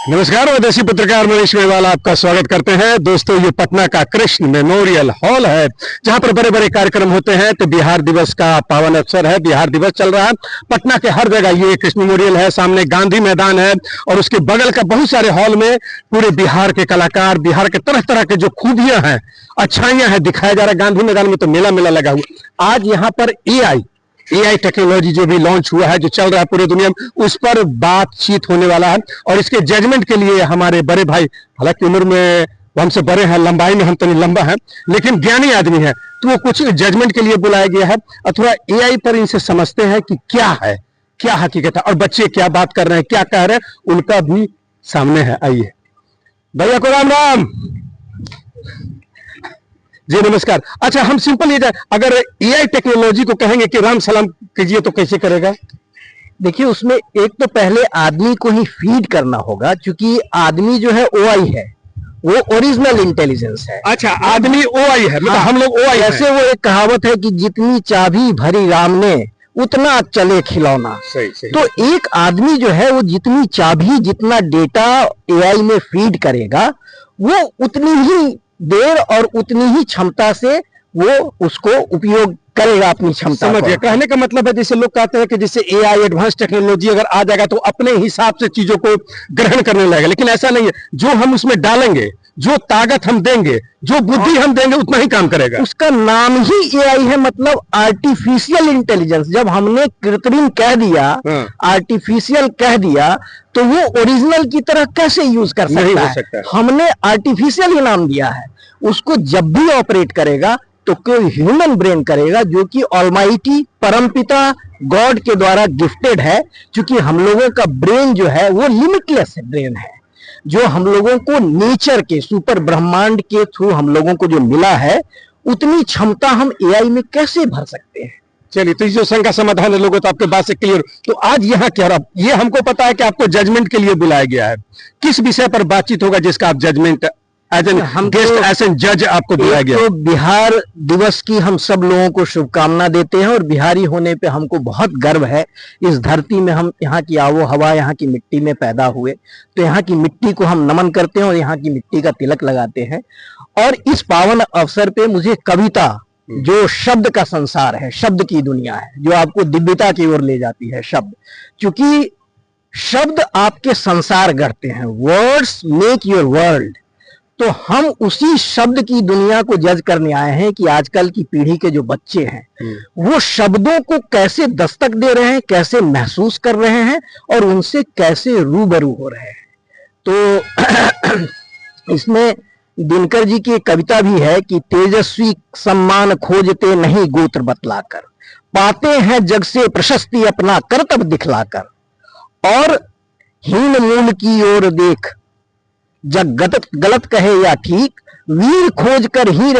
नमस्कार, विदेशी पत्रकार मनीष मेवाल आपका स्वागत करते हैं। दोस्तों, ये पटना का कृष्ण मेमोरियल हॉल है जहां पर बड़े बड़े कार्यक्रम होते हैं। तो बिहार दिवस का पावन अवसर है, बिहार दिवस चल रहा है पटना के हर जगह। ये कृष्ण मेमोरियल है, सामने गांधी मैदान है और उसके बगल का बहुत सारे हॉल में पूरे बिहार के कलाकार, बिहार के तरह तरह के जो खूबियां हैं, अच्छाइयां हैं, दिखाया जा रहा है। गांधी मैदान में तो मेला मेला लगा हुआ। आज यहाँ पर एआई टेक्नोलॉजी जो भी लॉन्च हुआ है, जो चल रहा है पूरी दुनिया में, उस पर बातचीत होने वाला है। और इसके जजमेंट के लिए हमारे बड़े भाई, हालांकि उम्र में वो हमसे बड़े हैं, लंबाई में हम तनी लंबा है, लेकिन ज्ञानी आदमी है, तो वो कुछ जजमेंट के लिए बुलाया गया है। अथवा एआई पर इनसे समझते हैं कि क्या है, क्या हकीकत है, और बच्चे क्या बात कर रहे हैं, क्या कह रहे हैं, उनका भी सामने है। आइए भैया को राम राम जी, नमस्कार। अच्छा, हम सिंपल ये, अगर एआई टेक्नोलॉजी को कहेंगे कि राम सलाम कीजिए, तो कैसे करेगा? देखिए, उसमें एक तो पहले आदमी को ही फीड करना होगा, क्योंकि आदमी जो है ओआई है, वो ओरिजिनल इंटेलिजेंस है। अच्छा, आदमी ओआई है, मतलब हम लोग ओआई। ऐसे वो एक कहावत है कि जितनी चाबी भरी राम ने उतना चले खिलौना। सही। तो एक आदमी जो है वो जितनी चाबी, जितना डेटा एआई में फीड करेगा, वो उतनी ही देर और उतनी ही क्षमता से वो उसको उपयोग करेगा, अपनी क्षमता। समझिए, कहने का मतलब है, जैसे लोग कहते हैं कि जैसे एआई एडवांस टेक्नोलॉजी अगर आ जाएगा तो अपने हिसाब से चीजों को ग्रहण करने लगेगा, लेकिन ऐसा नहीं है। जो हम उसमें डालेंगे, जो ताकत हम देंगे, जो बुद्धि हम देंगे, उतना ही काम करेगा। उसका नाम ही एआई है, मतलब आर्टिफिशियल इंटेलिजेंस। जब हमने कृत्रिम कह दिया, आर्टिफिशियल कह दिया, तो वो ओरिजिनल की तरह कैसे यूज कर सकता है? हमने आर्टिफिशियल ही नाम दिया है। उसको जब भी ऑपरेट करेगा तो कोई ह्यूमन ब्रेन करेगा, जो कि ऑलमाइटी परमपिता गॉड के द्वारा गिफ्टेड है। क्योंकि हम लोगों का ब्रेन जो है वो लिमिटलेस ब्रेन है, जो हम लोगों को नेचर के, सुपर ब्रह्मांड के थ्रू हम लोगों को जो मिला है, उतनी क्षमता हम एआई में कैसे भर सकते हैं? चलिए, तो जो शंका समाधान है लोगों, तो आपके बात से क्लियर। तो आज यहाँ क्या रहा, ये हमको पता है कि आपको जजमेंट के लिए बुलाया गया है। किस विषय पर बातचीत होगा जिसका आप judgement as an guest, as an जज आपको बुलाया गया? तो बिहार दिवस की हम सब लोगों को शुभकामना देते हैं, और बिहारी होने पे हमको बहुत गर्व है। इस धरती में हम यहाँ की आबो हवा, यहाँ की मिट्टी में पैदा हुए, तो यहाँ की मिट्टी को हम नमन करते हैं और यहाँ की मिट्टी का तिलक लगाते हैं। और इस पावन अवसर पे मुझे कविता, जो शब्द का संसार है, शब्द की दुनिया है, जो आपको दिव्यता की ओर ले जाती है, शब्द, क्योंकि शब्द आपके संसार गढ़ते हैं। Words make your world. तो हम उसी शब्द की दुनिया को जज करने आए हैं कि आजकल की पीढ़ी के जो बच्चे हैं, वो शब्दों को कैसे दस्तक दे रहे हैं, कैसे महसूस कर रहे हैं और उनसे कैसे रूबरू हो रहे हैं। तो इसमें दिनकर जी की एक कविता भी है कि तेजस्वी सम्मान खोजते नहीं गोत्र बतलाकर, पाते हैं जग से प्रशस्ति अपना कर्तव्य दिखलाकर, और हीन मूल की ओर देख जग गलत कहे या ठीक, वीर खोज कर ही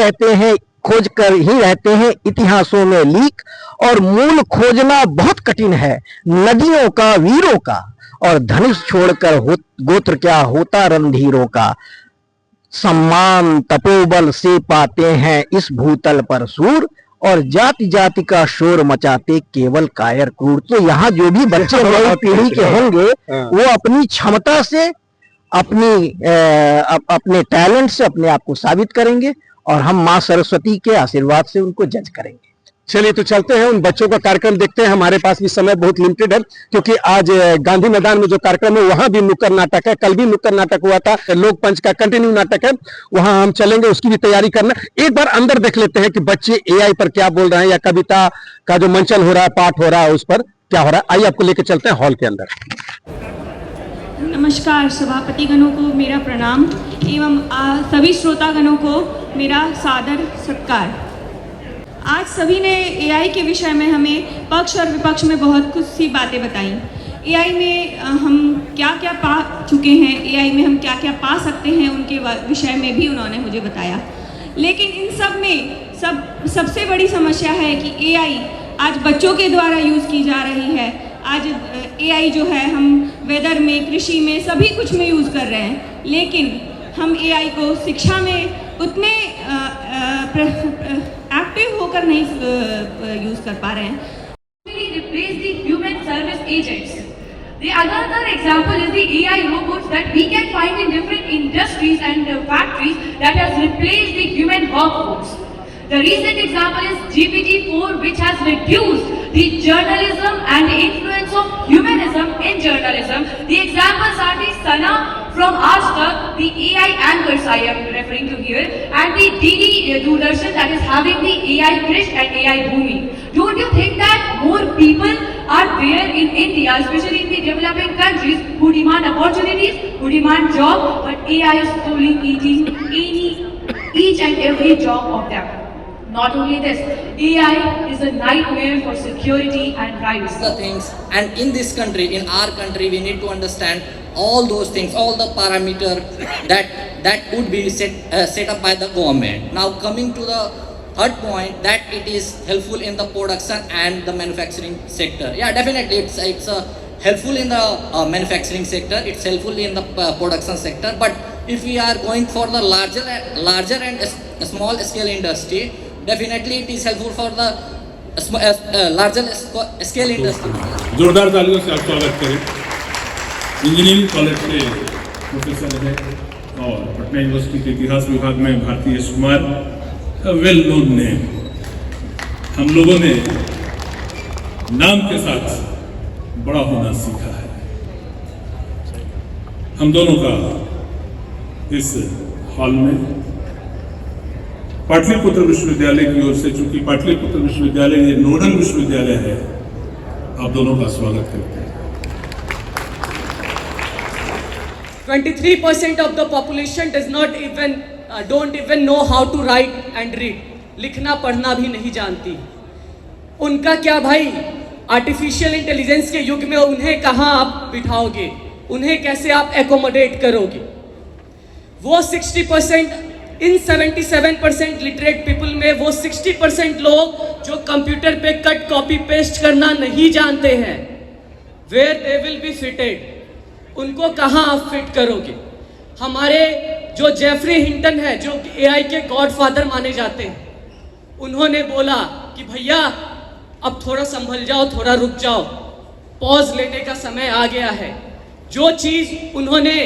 रहते हैं इतिहासों में लीक, और मूल खोजना बहुत कठिन है नदियों का, वीरों का, और धनुष छोड़कर गोत्र क्या होता रणधीरों का। सम्मान तपोबल से पाते हैं इस भूतल पर सूर, और जाति जाति का शोर मचाते केवल कायर क्रूर। तो यहाँ जो भी बच्चे नई पीढ़ी के होंगे, वो अपनी क्षमता से, अपने टैलेंट से अपने आप को साबित करेंगे, और हम मां सरस्वती के आशीर्वाद से उनको जज करेंगे। चलिए, तो चलते हैं, उन बच्चों का कार्यक्रम देखते हैं। हमारे पास भी समय बहुत लिमिटेड है, क्योंकि आज गांधी मैदान में जो कार्यक्रम है वहां भी नुक्कड़ नाटक है, कल भी नुक्कड़ नाटक हुआ था, लोक पंच का कंटिन्यू नाटक है, वहां हम चलेंगे, उसकी भी तैयारी करना। एक बार अंदर देख लेते हैं कि बच्चे एआई पर क्या बोल रहे हैं, या कविता का जो मंचन हो रहा है, पाठ हो रहा है, उस पर क्या हो रहा है। आइए, आपको लेकर चलते हैं हॉल के अंदर। नमस्कार, सभापति गणों को मेरा प्रणाम एवं सभी श्रोतागणों को मेरा सादर सत्कार। आज सभी ने एआई के विषय में हमें पक्ष और विपक्ष में बहुत कुछ सी बातें बताई। एआई में हम क्या क्या पा चुके हैं, एआई में हम क्या क्या पा सकते हैं, उनके विषय में भी उन्होंने मुझे बताया। लेकिन इन सब में सबसे बड़ी समस्या है कि एआई आज बच्चों के द्वारा यूज़ की जा रही है। आज एआई जो है हम वेदर में, कृषि में, सभी कुछ में यूज़ कर रहे हैं, लेकिन हम एआई को शिक्षा में उतने एक्टिव होकर नहीं यूज़ कर पा रहे हैं। Replace the human service agents. The another example is the AI robots that we can find in different industries and factories that has replaced the human workforce. The recent example is GPT-4, which has reduced the journalism and the influence of humanism in journalism. The examples are the Sana from Aaj Tak, the AI anchors I am referring to here, and the DD Doordarshan that is having the AI Krish and AI Bhumi. Don't you think that more people are there in India, especially in the developing countries, who demand opportunities, who demand job, but AI is slowly eating each and every job of them. Not only this, AI is a nightmare for security and privacy. The things, and in this country, in our country, we need to understand all those things, all the parameter that would be set up by the government. Now coming to the third point, that it is helpful in the production and the manufacturing sector. Yeah, definitely it's helpful in the manufacturing sector, it's helpful in the production sector, but if we are going for the larger and small scale industry, definitely it is helpful for the larger scale industry. जोरदार तालियों से आप स्वागत करें। Engineering college के professor हैं और Patna university के इतिहास विभाग में Bharati S Kumar, well known name. हम लोगों ने नाम के साथ बड़ा होना सीखा है। हम दोनों का इस हॉल में पाटलिपुत्र विश्वविद्यालय की ओर से, चूंकि पाटलिपुत्र विश्वविद्यालय ये नोडल विश्वविद्यालय है, आप दोनों का स्वागत करते हैं। 23% of the population don't even know how to write and read. लिखना पढ़ना भी नहीं जानती। उनका क्या भाई, आर्टिफिशियल इंटेलिजेंस के युग में उन्हें कहाँ आप बिठाओगे, उन्हें कैसे आप एकोमोडेट करोगे? वो 60% इन 77% लिटरेट पीपल में वो 60% लोग जो कंप्यूटर पे कट कॉपी पेस्ट करना नहीं जानते हैं, where they will be fitted, उनको कहाँ आप फिट करोगे? हमारे जो जेफरी हिंटन है, जो एआई के गॉडफादर माने जाते हैं, उन्होंने बोला कि भैया अब थोड़ा संभल जाओ, थोड़ा रुक जाओ, पॉज लेने का समय आ गया है। जो चीज उन्होंने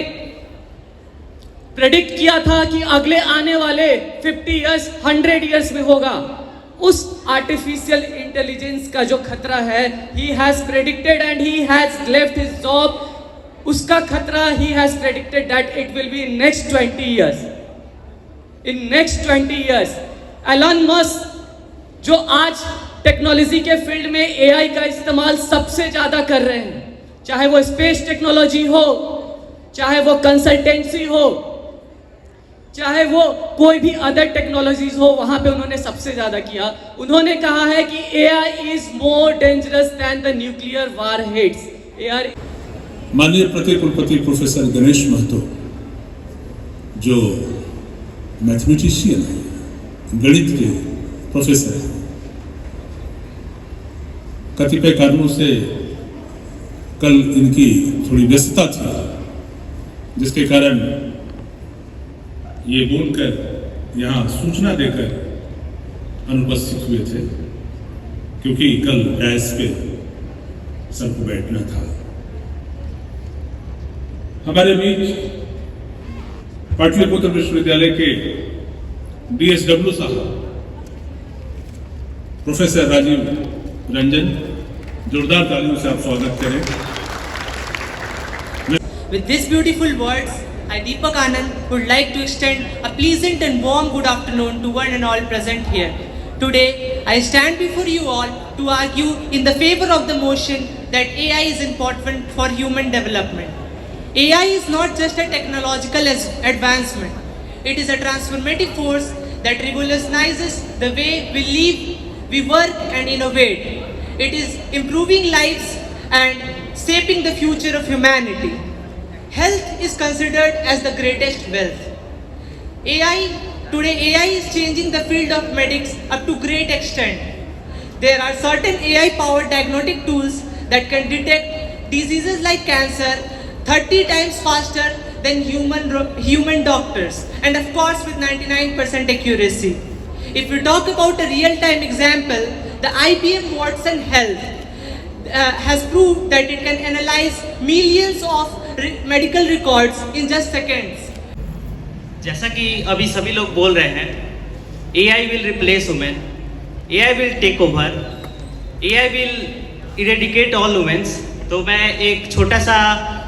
प्रेडिक्ट किया था कि अगले आने वाले 50 इयर्स 100 इयर्स में होगा, उस आर्टिफिशियल इंटेलिजेंस का जो खतरा है, he has predicted and he has left his job, उसका खतरा he has predicted that it will be in next 20 years. In next 20 years Elon Musk जो आज टेक्नोलॉजी के फील्ड में एआई का इस्तेमाल सबसे ज्यादा कर रहे हैं, चाहे वो स्पेस टेक्नोलॉजी हो, चाहे वो कंसल्टेंसी हो, चाहे वो कोई भी अदर टेक्नोलॉजीज हो, वहां पे उन्होंने सबसे ज्यादा किया। उन्होंने कहा है कि AI is more dangerous than the nuclear warheads. AI माननीय प्रतिकुलपति प्रोफेसर गणेश महतो, जो मैथमेटिशियन है, गणित के प्रोफेसर हैं, कतिपय कारणों से कल इनकी थोड़ी व्यस्तता थी, जिसके कारण ये बोलकर यहाँ सूचना देकर अनुपस्थित हुए थे, क्योंकि कल डैश पे सबको बैठना था। हमारे बीच पाटलिपुत्र विश्वविद्यालय के DSW साहब प्रोफेसर राजीव रंजन, जोरदार तालियों से आप स्वागत करें। With these beautiful words, I, Deepak Anand, would like to extend a pleasant and warm good afternoon to one and all present here. Today, I stand before you all to argue in the favor of the motion that AI is important for human development. AI is not just a technological advancement. It is a transformative force that revolutionizes the way we live, we work and innovate. It is improving lives and shaping the future of humanity. Health is considered as the greatest wealth. Today AI is changing the field of medics up to great extent. There are certain AI-powered diagnostic tools that can detect diseases like cancer 30 times faster than human doctors, and of course with 99% accuracy. If we talk about a real-time example, the IBM Watson Health, has proved that it can analyze millions of medical records in just seconds. जैसा कि अभी सभी लोग बोल रहे हैं, AI will replace women, AI will take over, AI will eradicate all women. तो मैं एक छोटा सा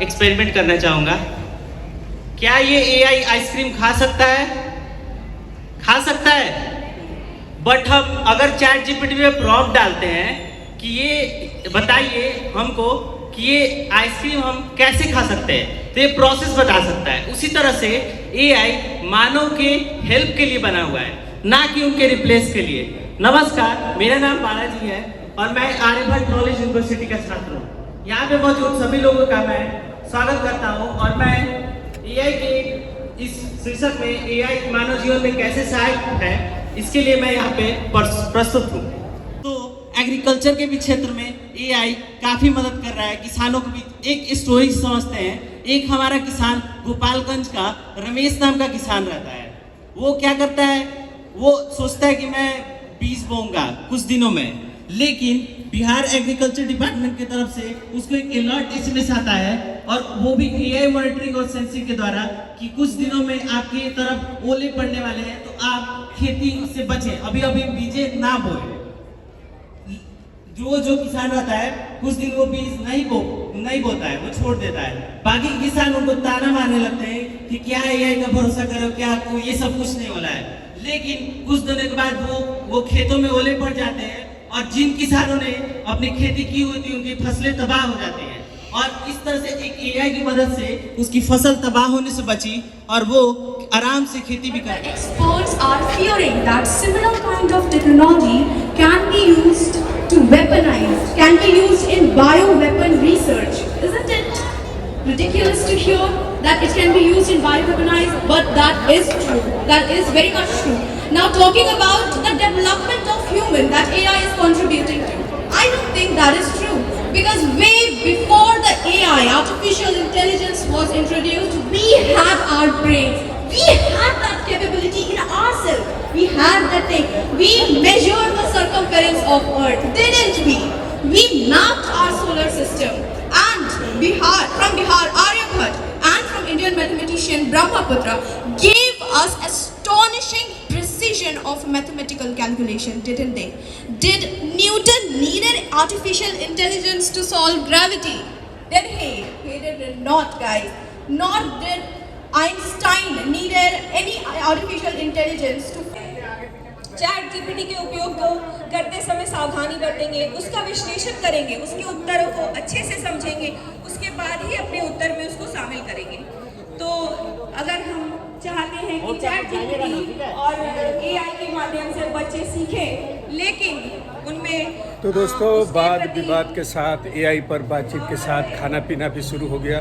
एक्सपेरिमेंट करना चाहूँगा। क्या ये AI आइसक्रीम खा सकता है? खा सकता है। बट हम अगर चैट जीपीटी में प्रॉम्प्ट डालते हैं कि ये बताइए हमको कि ये आइसक्रीम हम कैसे खा सकते हैं, तो ये प्रोसेस बता सकता है। उसी तरह से AI मानव के हेल्प के लिए बना हुआ है, ना कि उनके रिप्लेस के लिए। नमस्कार, मेरा नाम बालाजी है और मैं आर्यभट्ट नॉलेज यूनिवर्सिटी का छात्र हूँ। यहाँ पे मौजूद सभी लोगों का मैं स्वागत करता हूँ और मैं AI के इस शीर्षक में AI मानव जीवन में कैसे सहायक है, इसके लिए मैं यहाँ पे प्रस्तुत हूँ। तो एग्रीकल्चर के भी क्षेत्र में AI काफ़ी मदद कर रहा है। किसानों को भी एक स्टोरी समझते हैं। एक हमारा किसान गोपालगंज का रमेश नाम का किसान रहता है। वो क्या करता है, वो सोचता है कि मैं बीज बोऊंगा कुछ दिनों में, लेकिन बिहार एग्रीकल्चर डिपार्टमेंट की तरफ से उसको एक अलर्ट एसएमएस आता है और वो भी AI मॉनिटरिंग और सेंसिंग के द्वारा कि कुछ दिनों में आपकी तरफ ओले पड़ने वाले हैं, तो आप खेती से बचें, अभी बीजे ना बोए। जो किसान रहता है कुछ दिन वो बीज नहीं बोता है, वो छोड़ देता है। बाकी किसान उनको ताना मारने लगते हैं कि क्या AI का भरोसा करो, क्या आपको ये सब कुछ नहीं हो रहा है। लेकिन कुछ दिनों के बाद वो खेतों में ओले पड़ जाते हैं और जिन किसानों ने अपनी खेती की हुई थी उनकी फसलें तबाह हो जाती हैं। और इस तरह से एक AI की मदद से उसकी फसल तबाह होने से बची और वो आराम से खेती भी कर। Experts are fearing that similar kind of technology can be used to weaponize, can be used in bioweapon research. Isn't it ridiculous to hear that it can be used in bioweaponize? But that is true. That is very much true. Now talking about the development of human that AI is contributing to, I don't think that is true. Because way before the AI, artificial intelligence was introduced, we had our brains. We had that capability in ourselves. We had that thing. We measured the circumference of Earth, didn't we? We mapped our solar system. And from Bihar, Aryabhat, and from Indian mathematician Brahmaputra gave us astonishing precision of mathematical calculation, didn't they? Did Newton needed artificial intelligence to solve gravity? Did he? He did not, guys. Nor did Einstein needed any artificial intelligence to chat GPT के उपयोग को करते समय सावधानी बरतेंगे, उसका विश्लेषण करेंगे, उसके उत्तरों को अच्छे से समझेंगे, उसके बाद ही अपने उत्तर में उसको शामिल करेंगे। तो अगर हम चाहते हैं कि चैट जीपीटी और AI के माध्यम से बच्चे सीखें, लेकिन उनमें तो दोस्तों वाद विवाद के साथ AI पर बातचीत के साथ खाना पीना भी शुरू हो गया।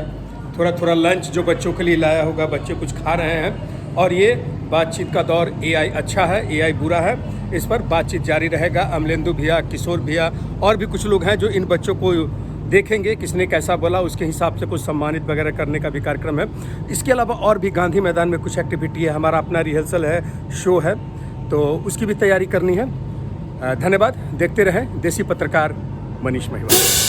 थोड़ा लंच जो बच्चों के लिए लाया होगा, बच्चे कुछ खा रहे हैं और ये बातचीत का दौर। AI अच्छा है, AI बुरा है, इस पर बातचीत जारी रहेगा। अमलेंदु भैया, किशोर भैया और भी कुछ लोग हैं जो इन बच्चों को देखेंगे, किसने कैसा बोला उसके हिसाब से कुछ सम्मानित वगैरह करने का भी कार्यक्रम है। इसके अलावा और भी गांधी मैदान में कुछ एक्टिविटी है, हमारा अपना रिहर्सल है, शो है, तो उसकी भी तैयारी करनी है। धन्यवाद। देखते रहें देसी पत्रकार मनीष महिवाल।